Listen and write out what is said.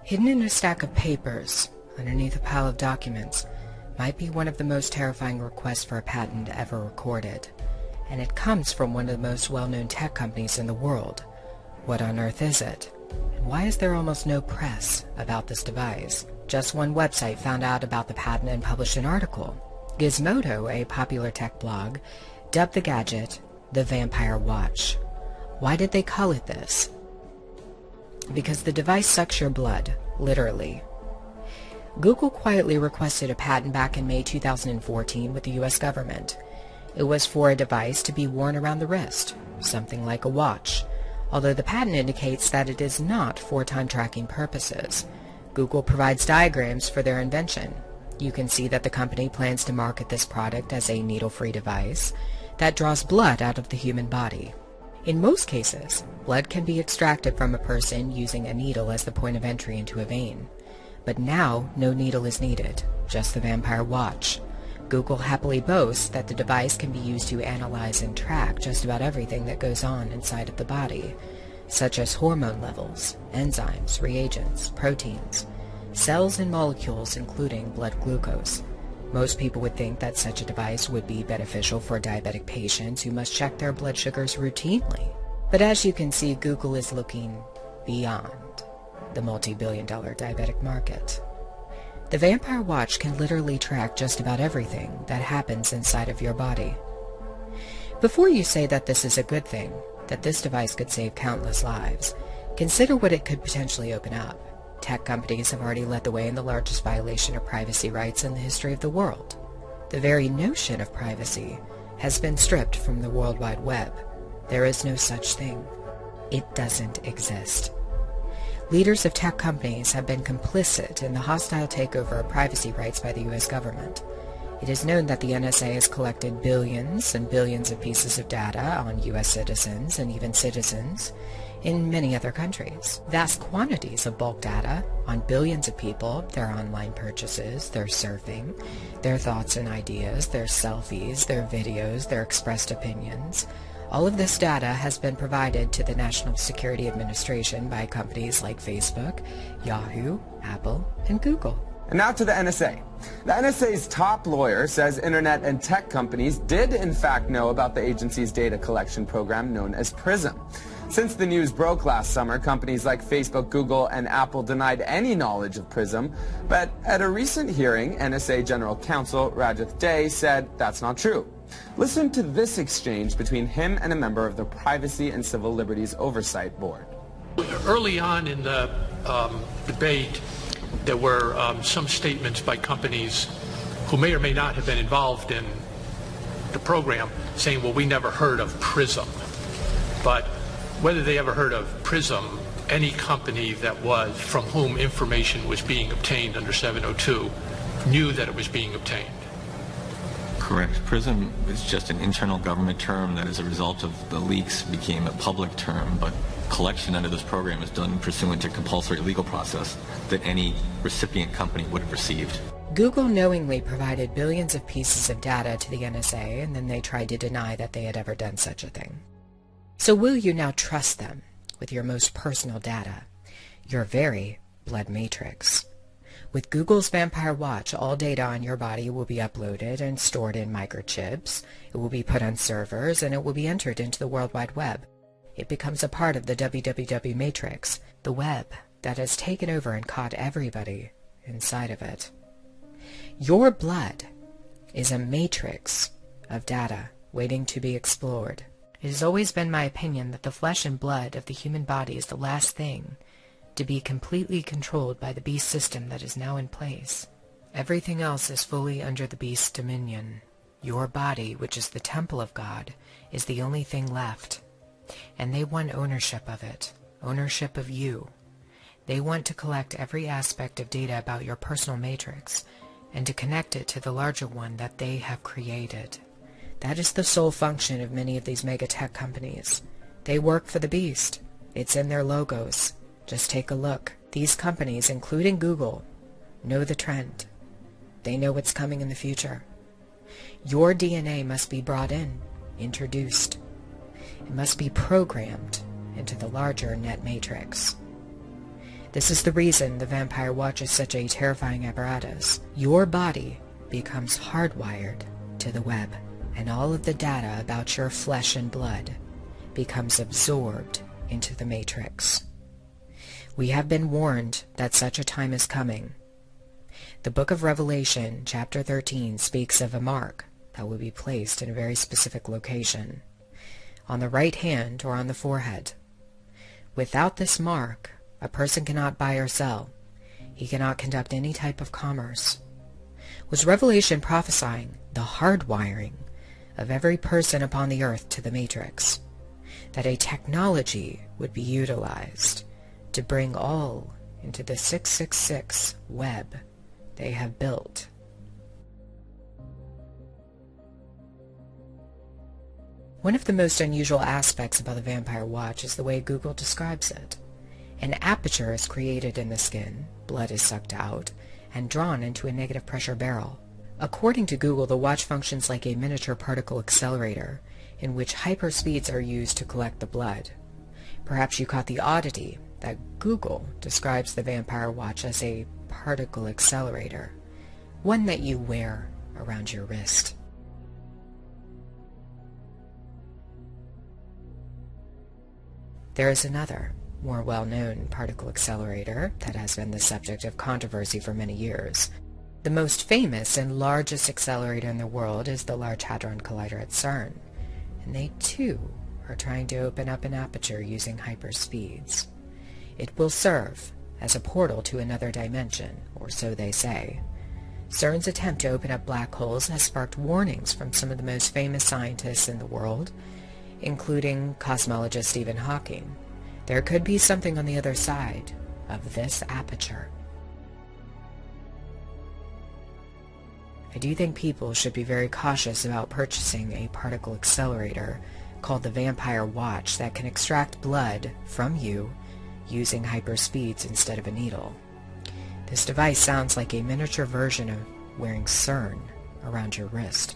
Hidden in a stack of papers, underneath a pile of documents, might be one of the most terrifying requests for a patent ever recorded. And it comes from one of the most well-known tech companies in the world. What on earth is it? And why is there almost no press about this device? Just one website found out about the patent and published an article. Gizmodo, a popular tech blog, dubbed the gadget the Vampire Watch. Why did they call it this? Because the device sucks your blood, literally. Google quietly requested a patent back in May 2014 with the US government. It was for a device to be worn around the wrist, something like a watch, although the patent indicates that it is not for time tracking purposes. Google provides diagrams for their invention. You can see that the company plans to market this product as a needle-free device that draws blood out of the human body. In most cases, blood can be extracted from a person using a needle as the point of entry into a vein. But now, no needle is needed, just the Vampire Watch. Google happily boasts that the device can be used to analyze and track just about everything that goes on inside of the body, such as hormone levels, enzymes, reagents, proteins, cells and molecules including blood glucose. Most people would think that such a device would be beneficial for diabetic patients who must check their blood sugars routinely. But as you can see, Google is looking beyond the multi-billion-dollar diabetic market. The Vampire Watch can literally track just about everything that happens inside of your body. Before you say that this is a good thing, that this device could save countless lives, consider what it could potentially open up. Tech companies have already led the way in the largest violation of privacy rights in the history of the world. The very notion of privacy has been stripped from the World Wide Web. There is no such thing. It doesn't exist. Leaders of tech companies have been complicit in the hostile takeover of privacy rights by the US government. It is known that the NSA has collected billions and billions of pieces of data on US citizens and even citizens in many other countries. Vast quantities of bulk data on billions of people, their online purchases, their surfing, their thoughts and ideas, their selfies, their videos, their expressed opinions. All of this data has been provided to the National Security Administration by companies like Facebook, Yahoo, Apple, and Google. And now to the NSA. The NSA's top lawyer says internet and tech companies did in fact know about the agency's data collection program known as PRISM. Since the news broke last summer, companies like Facebook, Google, and Apple denied any knowledge of PRISM, but at a recent hearing, NSA General Counsel Rajiv Dey said that's not true. Listen to this exchange between him and a member of the Privacy and Civil Liberties Oversight Board. Early on in the debate, there were some statements by companies who may or may not have been involved in the program saying, well, we never heard of PRISM. But whether they ever heard of PRISM, any company that was from whom information was being obtained under 702 knew that it was being obtained. Correct. PRISM is just an internal government term that as a result of the leaks became a public term, but collection under this program is done pursuant to compulsory legal process that any recipient company would have received. Google knowingly provided billions of pieces of data to the NSA, and then they tried to deny that they had ever done such a thing. So will you now trust them with your most personal data, your very blood matrix? With Google's Vampire Watch, all data on your body will be uploaded and stored in microchips. It will be put on servers, and it will be entered into the World Wide Web. It becomes a part of the www matrix, the web that has taken over and caught everybody inside of it. Your blood is a matrix of data waiting to be explored. It has always been my opinion that the flesh and blood of the human body is the last thing to be completely controlled by the beast system that is now in place. Everything else is fully under the beast's dominion. Your body, which is the temple of God, is the only thing left. And they want ownership of it, ownership of you. They want to collect every aspect of data about your personal matrix and to connect it to the larger one that they have created. That is the sole function of many of these mega tech companies. They work for the beast. It's in their logos. Just take a look. These companies, including Google, know the trend. They know what's coming in the future. Your DNA must be brought in, introduced. It must be programmed into the larger net matrix. This is the reason the vampire watch is such a terrifying apparatus. Your body becomes hardwired to the web, and all of the data about your flesh and blood becomes absorbed into the matrix. We have been warned that such a time is coming. The book of Revelation, chapter 13, speaks of a mark that will be placed in a very specific location, on the right hand or on the forehead. Without this mark, a person cannot buy or sell. He cannot conduct any type of commerce. Was Revelation prophesying the hardwiring of every person upon the earth to the matrix? That a technology would be utilized to bring all into the 666 web they have built? One of the most unusual aspects about the vampire watch is the way Google describes it. An aperture is created in the skin, blood is sucked out, and drawn into a negative pressure barrel. According to Google, the watch functions like a miniature particle accelerator, in which hyperspeeds are used to collect the blood. Perhaps you caught the oddity that Google describes the vampire watch as a particle accelerator, one that you wear around your wrist. There is another, more well-known particle accelerator that has been the subject of controversy for many years. The most famous and largest accelerator in the world is the Large Hadron Collider at CERN, and they too are trying to open up an aperture using hyperspeeds. It will serve as a portal to another dimension, or so they say. CERN's attempt to open up black holes has sparked warnings from some of the most famous scientists in the world, including cosmologist Stephen Hawking. There could be something on the other side of this aperture. I do think people should be very cautious about purchasing a particle accelerator called the Vampire Watch that can extract blood from you using hyperspeeds instead of a needle. This device sounds like a miniature version of wearing CERN around your wrist.